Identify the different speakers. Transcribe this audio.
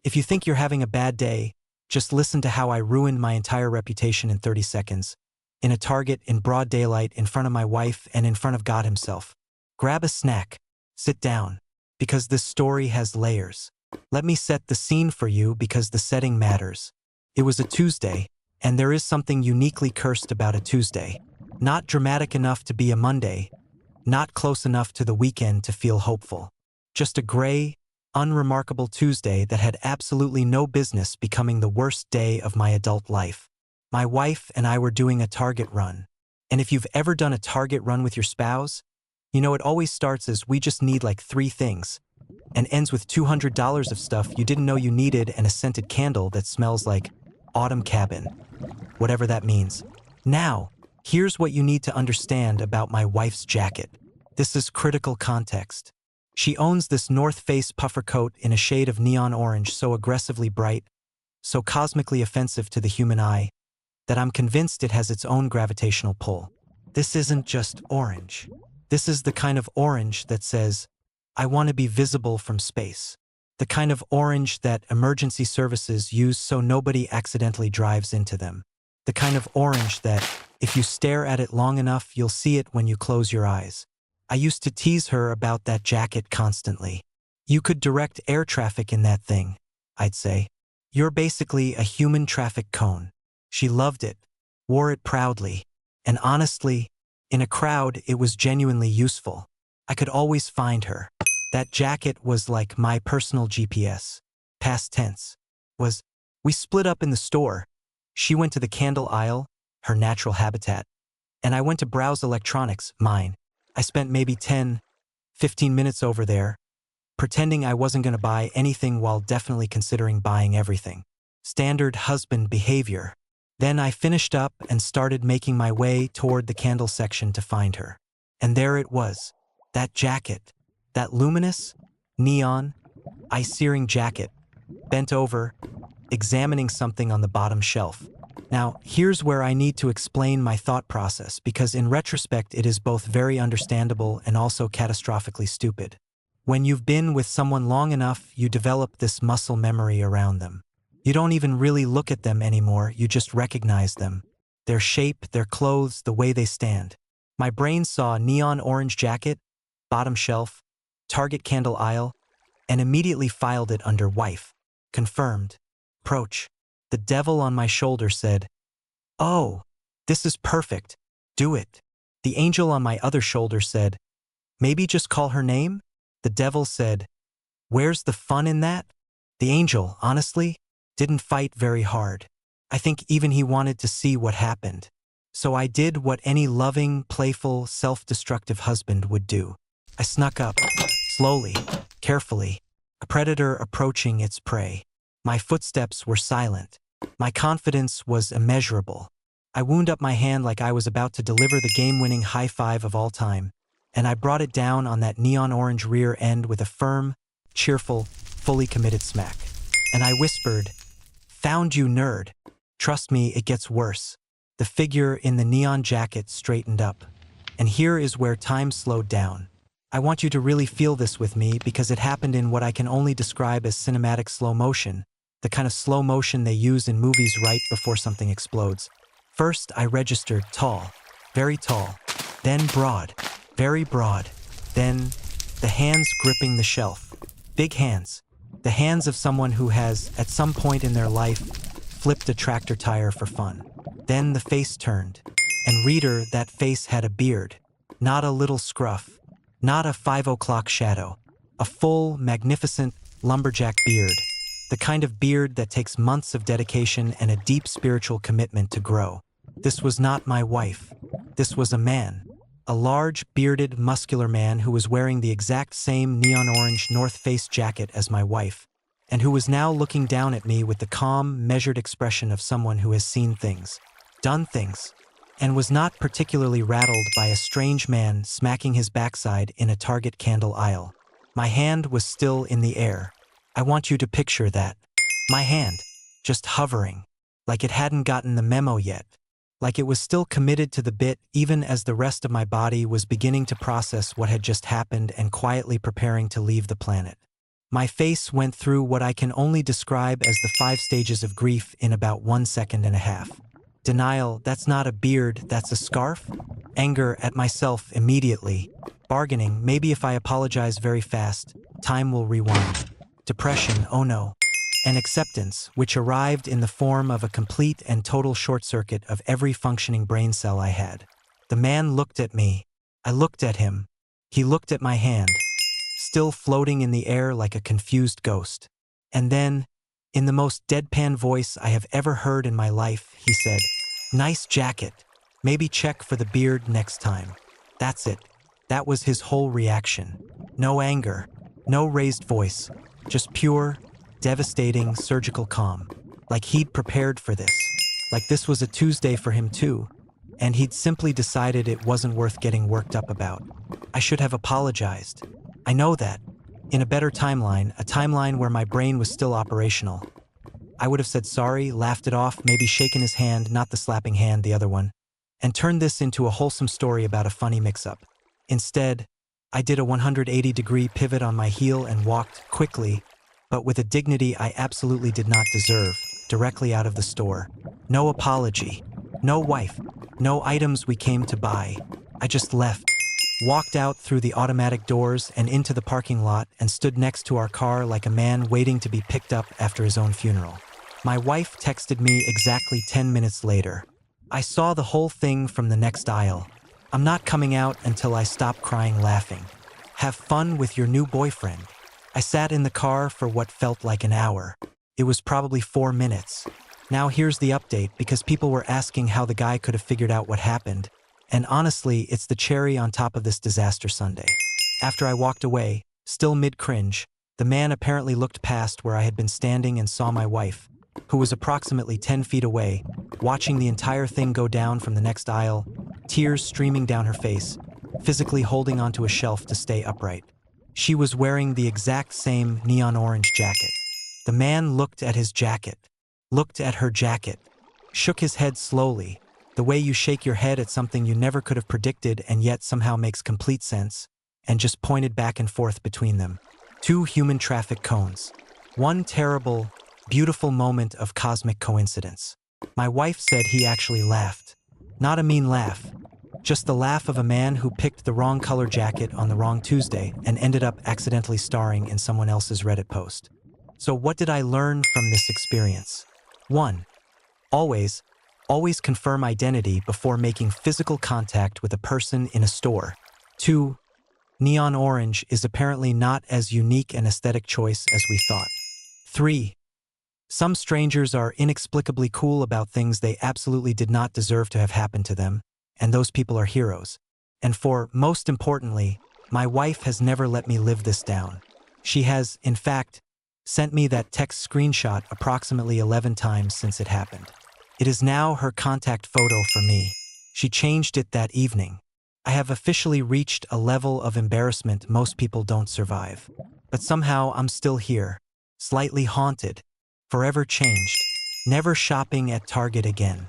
Speaker 1: If you think you're having a bad day, just listen to how I ruined my entire reputation in 30 seconds. In a Target, in broad daylight, in front of my wife, and in front of God himself. Grab a snack. Sit down. Because this story has layers. Let me set the scene for you because the setting matters. It was a Tuesday, and there is something uniquely cursed about a Tuesday. Not dramatic enough to be a Monday. Not close enough to the weekend to feel hopeful. Just a gray, unremarkable Tuesday that had absolutely no business becoming the worst day of my adult life. My wife and I were doing a Target run. And if you've ever done a Target run with your spouse, you know it always starts as we just need like 3 things, and ends with $200 of stuff you didn't know you needed and a scented candle that smells like autumn cabin, whatever that means. Now, here's what you need to understand about my wife's jacket. This is critical context. She owns this North Face puffer coat in a shade of neon orange so aggressively bright, so cosmically offensive to the human eye, that I'm convinced it has its own gravitational pull. This isn't just orange. This is the kind of orange that says, I want to be visible from space. The kind of orange that emergency services use so nobody accidentally drives into them. The kind of orange that, if you stare at it long enough, you'll see it when you close your eyes. I used to tease her about that jacket constantly. You could direct air traffic in that thing, I'd say. You're basically a human traffic cone. She loved it, wore it proudly, and honestly, in a crowd, it was genuinely useful. I could always find her. That jacket was like my personal GPS. Past tense. We split up in the store. She went to the candle aisle, her natural habitat, and I went to browse electronics, mine. I spent maybe 10, 15 minutes over there, pretending I wasn't going to buy anything while definitely considering buying everything. Standard husband behavior. Then I finished up and started making my way toward the candle section to find her. And there it was, that jacket, that luminous, neon, eye-searing jacket, bent over, examining something on the bottom shelf. Now, here's where I need to explain my thought process because in retrospect it is both very understandable and also catastrophically stupid. When you've been with someone long enough, you develop this muscle memory around them. You don't even really look at them anymore, you just recognize them. Their shape, their clothes, the way they stand. My brain saw a neon orange jacket, bottom shelf, Target candle aisle, and immediately filed it under wife. Confirmed. Approach. The devil on my shoulder said, "Oh, this is perfect. Do it." The angel on my other shoulder said, "Maybe just call her name?" The devil said, "Where's the fun in that?" The angel, honestly, didn't fight very hard. I think even he wanted to see what happened. So I did what any loving, playful, self-destructive husband would do. I snuck up, slowly, carefully, a predator approaching its prey. My footsteps were silent. My confidence was immeasurable. I wound up my hand like I was about to deliver the game-winning high five of all time, and I brought it down on that neon orange rear end with a firm, cheerful, fully committed smack. And I whispered, "Found you, nerd." Trust me, it gets worse. The figure in the neon jacket straightened up. And here is where time slowed down. I want you to really feel this with me because it happened in what I can only describe as cinematic slow motion, the kind of slow motion they use in movies right before something explodes. First, I registered tall, very tall, then broad, very broad, then the hands gripping the shelf. Big hands. The hands of someone who has, at some point in their life, flipped a tractor tire for fun. Then the face turned. And reader, that face had a beard. Not a little scruff. Not a 5 o'clock shadow. A full, magnificent, lumberjack beard. The kind of beard that takes months of dedication and a deep spiritual commitment to grow. This was not my wife. This was a man. A large, bearded, muscular man who was wearing the exact same neon orange North Face jacket as my wife, and who was now looking down at me with the calm, measured expression of someone who has seen things, done things, and was not particularly rattled by a strange man smacking his backside in a Target candle aisle. My hand was still in the air. I want you to picture that. My hand, just hovering, like it hadn't gotten the memo yet. Like it was still committed to the bit even as the rest of my body was beginning to process what had just happened and quietly preparing to leave the planet. My face went through what I can only describe as the 5 stages of grief in about 1.5 seconds. Denial, that's not a beard, that's a scarf? Anger at myself immediately. Bargaining, maybe if I apologize very fast, time will rewind. Depression, oh no. And acceptance, which arrived in the form of a complete and total short circuit of every functioning brain cell I had. The man looked at me. I looked at him. He looked at my hand, still floating in the air like a confused ghost. And then, in the most deadpan voice I have ever heard in my life, he said, "Nice jacket. Maybe check for the beard next time." That's it. That was his whole reaction. No anger, no raised voice, just pure, devastating surgical calm. Like he'd prepared for this. Like this was a Tuesday for him too. And he'd simply decided it wasn't worth getting worked up about. I should have apologized. I know that. In a better timeline, a timeline where my brain was still operational, I would have said sorry, laughed it off, maybe shaken his hand, not the slapping hand, the other one, and turned this into a wholesome story about a funny mix-up. Instead, I did a 180-degree pivot on my heel and walked quickly, but with a dignity I absolutely did not deserve, directly out of the store. No apology, no wife, no items we came to buy. I just left, walked out through the automatic doors and into the parking lot and stood next to our car like a man waiting to be picked up after his own funeral. My wife texted me exactly 10 minutes later. I saw the whole thing from the next aisle. I'm not coming out until I stop crying laughing. Have fun with your new boyfriend. I sat in the car for what felt like an hour. It was probably 4 minutes. Now here's the update because people were asking how the guy could have figured out what happened. And honestly, it's the cherry on top of this disaster Sunday. After I walked away, still mid-cringe, the man apparently looked past where I had been standing and saw my wife, who was approximately 10 feet away, watching the entire thing go down from the next aisle, tears streaming down her face, physically holding onto a shelf to stay upright. She was wearing the exact same neon orange jacket. The man looked at his jacket, looked at her jacket, shook his head slowly, the way you shake your head at something you never could have predicted and yet somehow makes complete sense, and just pointed back and forth between them. 2 human traffic cones. 1 terrible, beautiful moment of cosmic coincidence. My wife said he actually laughed. Not a mean laugh, just the laugh of a man who picked the wrong color jacket on the wrong Tuesday and ended up accidentally starring in someone else's Reddit post. So what did I learn from this experience? 1. Always confirm identity before making physical contact with a person in a store. 2. Neon orange is apparently not as unique an aesthetic choice as we thought. 3. Some strangers are inexplicably cool about things they absolutely did not deserve to have happened to them, and those people are heroes. And 4, most importantly, my wife has never let me live this down. She has, in fact, sent me that text screenshot approximately 11 times since it happened. It is now her contact photo for me. She changed it that evening. I have officially reached a level of embarrassment most people don't survive. But somehow I'm still here, slightly haunted, forever changed, never shopping at Target again.